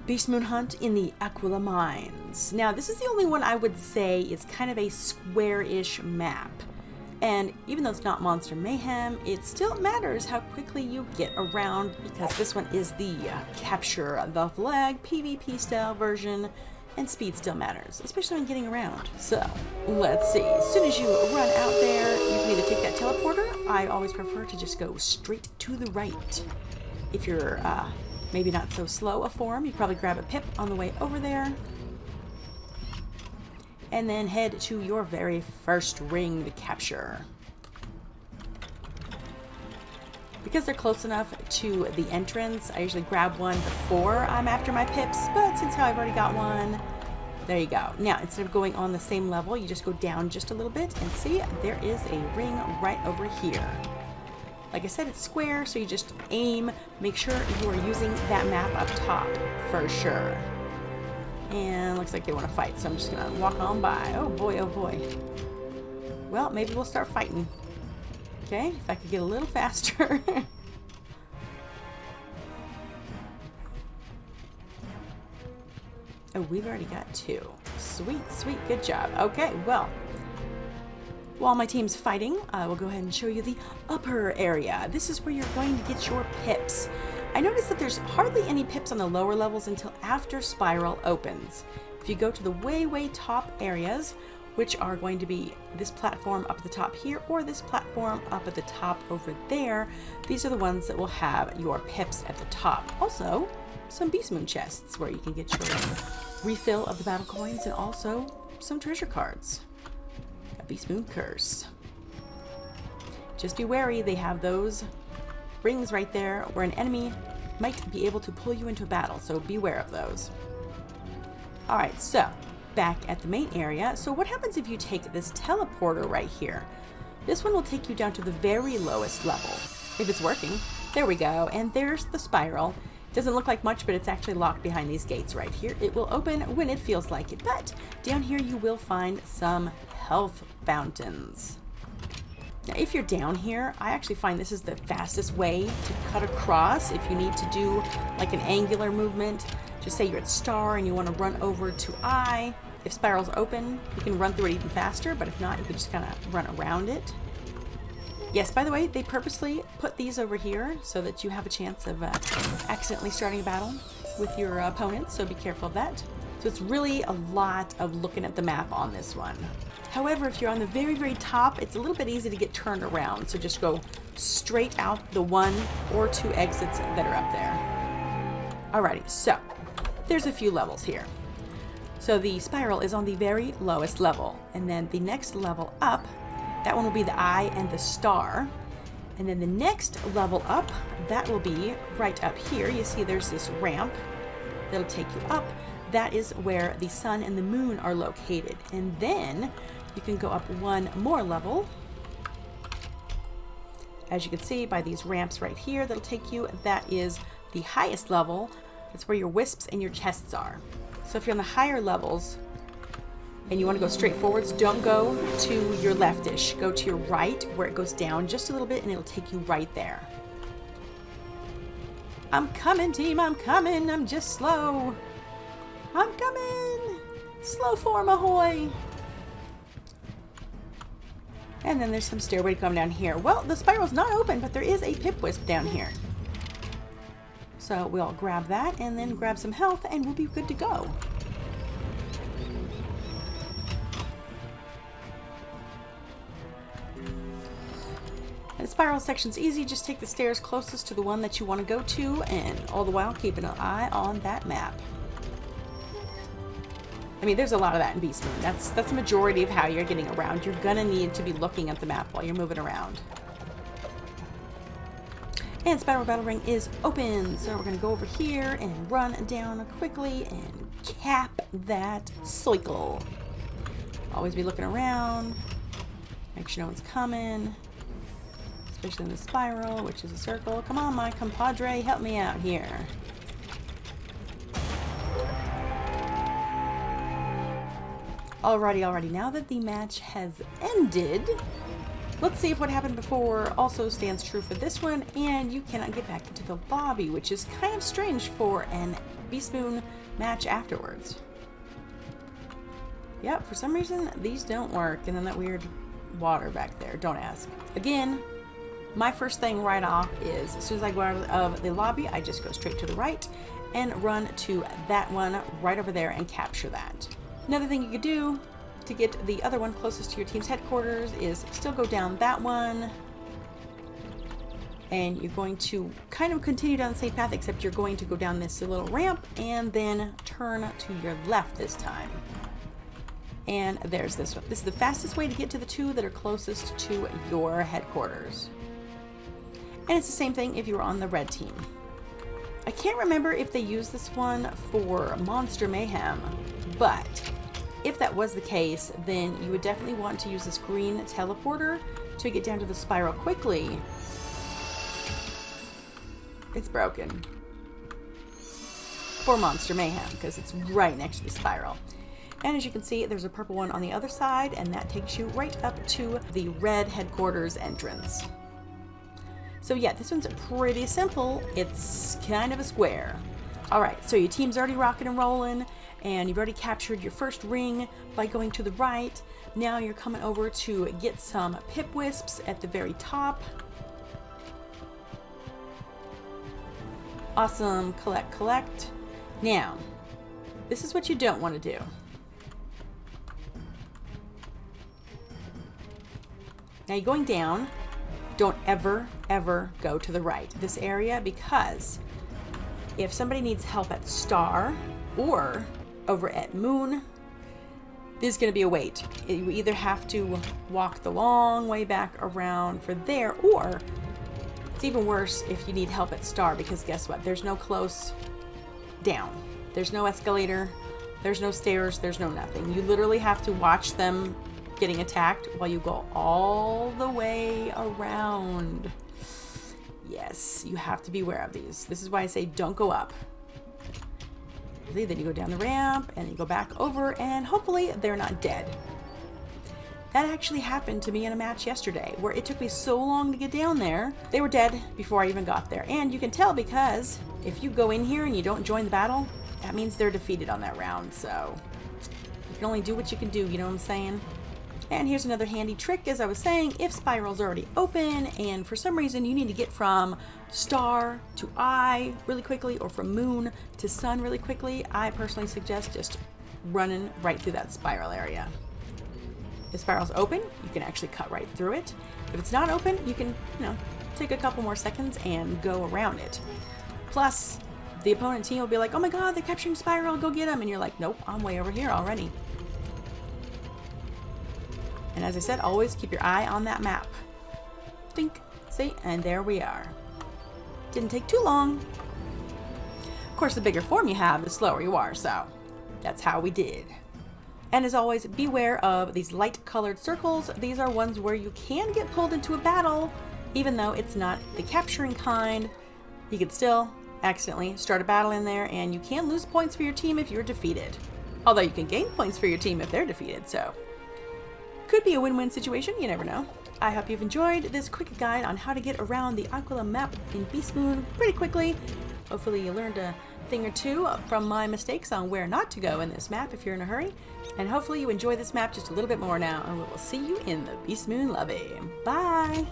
Beast Moon Hunt in the Aquila Mines. Now, this is the only one I would say is kind of a square-ish map. And even though it's not Monster Mayhem, it still matters how quickly you get around, because this one is the capture the flag PvP style version, and speed still matters, especially when getting around. So, let's see. As soon as you run out there, you can either take that teleporter. I always prefer to just go straight to the right. If you're maybe not so slow a form, you probably grab a pip on the way over there. And then head to your very first ring to capture. Because they're close enough to the entrance, I usually grab one before I'm after my pips, but since I've already got one, there you go. Now, instead of going on the same level, you just go down just a little bit, and see, there is a ring right over here. Like I said, it's square, so you just aim, make sure you are using that map up top, for sure. And looks like they want to fight, so I'm just going to walk on by. Oh boy, oh boy. Well, maybe we'll start fighting. Okay, if I could get a little faster. Oh, we've already got two. Sweet, sweet, good job. Okay, well, while my team's fighting, I will go ahead and show you the upper area. This is where you're going to get your pips. I noticed that there's hardly any pips on the lower levels until after Spiral opens. If you go to the way, way top areas, which are going to be this platform up at the top here, or this platform up at the top over there, these are the ones that will have your pips at the top. Also, some Beast Moon chests where you can get your refill of the battle coins, and also some treasure cards. A Beast Moon curse. Just be wary, they have those rings right there where an enemy might be able to pull you into a battle, so beware of those. Alright, so back at the main area. So what happens if you take this teleporter right here? This one will take you down to the very lowest level, if it's working. There we go, and there's the spiral. Doesn't look like much, but it's actually locked behind these gates right here. It will open when it feels like it, but down here you will find some health fountains. Now, if you're down here, I actually find this is the fastest way to cut across if you need to do like an angular movement. Just say you're at star and you want to run over to I. If spiral's open, you can run through it even faster, but if not, you can just kind of run around it. Yes, by the way, they purposely put these over here so that you have a chance of accidentally starting a battle with your opponent, so be careful of that. So it's really a lot of looking at the map on this one. However, if you're on the very, very top, it's a little bit easy to get turned around. So just go straight out the one or two exits that are up there. Alrighty, so there's a few levels here. So the spiral is on the very lowest level. And then the next level up, that one will be the eye and the star. And then the next level up, that will be right up here. You see there's this ramp that'll take you up. That is where the sun and the moon are located. And then you can go up one more level. As you can see by these ramps right here that'll take you, that is the highest level. That's where your wisps and your chests are. So if you're on the higher levels and you want to go straight forwards, don't go to your leftish. Go to your right where it goes down just a little bit and it'll take you right there. I'm coming, team, I'm coming. I'm just slow. I'm coming! Slow form ahoy! And then there's some stairway to come down here. Well, the spiral's not open, but there is a pip wisp down here. So we'll grab that and then grab some health and we'll be good to go. And the spiral section's easy. Just take the stairs closest to the one that you want to go to, and all the while keeping an eye on that map. I mean, there's a lot of that in Beast Moon. That's the majority of how you're getting around. You're gonna need to be looking at the map while you're moving around. And Spiral Battle Ring is open, so we're gonna go over here and run down quickly and cap that cycle. Always be looking around, make sure no one's coming, especially in the spiral, which is a circle. Come on, my compadre, help me out here. Alrighty, now that the match has ended, let's see if what happened before also stands true for this one, and you cannot get back into the lobby, which is kind of strange for an Beast Moon match afterwards. Yep, for some reason, these don't work. And then that weird water back there. Don't ask. Again, my first thing right off is, as soon as I go out of the lobby, I just go straight to the right and run to that one right over there and capture that. Another thing you could do to get the other one closest to your team's headquarters is still go down that one. And you're going to kind of continue down the same path, except you're going to go down this little ramp and then turn to your left this time. And there's this one. This is the fastest way to get to the two that are closest to your headquarters. And it's the same thing if you were on the red team. I can't remember if they use this one for Monster Mayhem, but if that was the case, then you would definitely want to use this green teleporter to get down to the spiral quickly. It's broken. For Monster Mayhem, because it's right next to the spiral. And as you can see, there's a purple one on the other side, and that takes you right up to the red headquarters entrance. So yeah, this one's pretty simple. It's kind of a square. All right, so your team's already rocking and rolling, and you've already captured your first ring by going to the right. Now you're coming over to get some pip wisps at the very top. Awesome, collect, collect. Now, this is what you don't want to do. Now you're going down. Don't ever, ever go to the right this area, because if somebody needs help at Star or over at Moon, there's going to be a wait. You either have to walk the long way back around for there, or it's even worse if you need help at Star, because guess what? There's no close down. There's no escalator. There's no stairs. There's no nothing. You literally have to watch them getting attacked while you go all the way around. Yes, you have to be aware of these. This is why I say don't go up. Then you go down the ramp and you go back over, and hopefully they're not dead. That actually happened to me in a match yesterday where it took me so long to get down there. They were dead before I even got there. And you can tell because if you go in here and you don't join the battle, that means they're defeated on that round. So you can only do what you can do, you know what I'm saying? And here's another handy trick, as I was saying, if Spiral's already open and for some reason you need to get from Star to Eye really quickly, or from Moon to Sun really quickly, I personally suggest just running right through that Spiral area. If Spiral's open, you can actually cut right through it. If it's not open, you can, take a couple more seconds and go around it. Plus, the opponent team will be like, oh my god, they're capturing Spiral, go get them. And you're like, nope, I'm way over here already. And as I said, always keep your eye on that map. Think, see, and there we are. Didn't take too long. Of course, the bigger form you have, the slower you are, so that's how we did. And as always, beware of these light colored circles. These are ones where you can get pulled into a battle, even though it's not the capturing kind. You could still accidentally start a battle in there, and you can lose points for your team if you're defeated. Although you can gain points for your team if they're defeated, so could be a win-win situation, you never know. I hope you've enjoyed this quick guide on how to get around the Aquila map in Beast Moon pretty quickly. Hopefully you learned a thing or two from my mistakes on where not to go in this map if you're in a hurry. And hopefully you enjoy this map just a little bit more now, and we will see you in the Beast Moon lobby. Bye!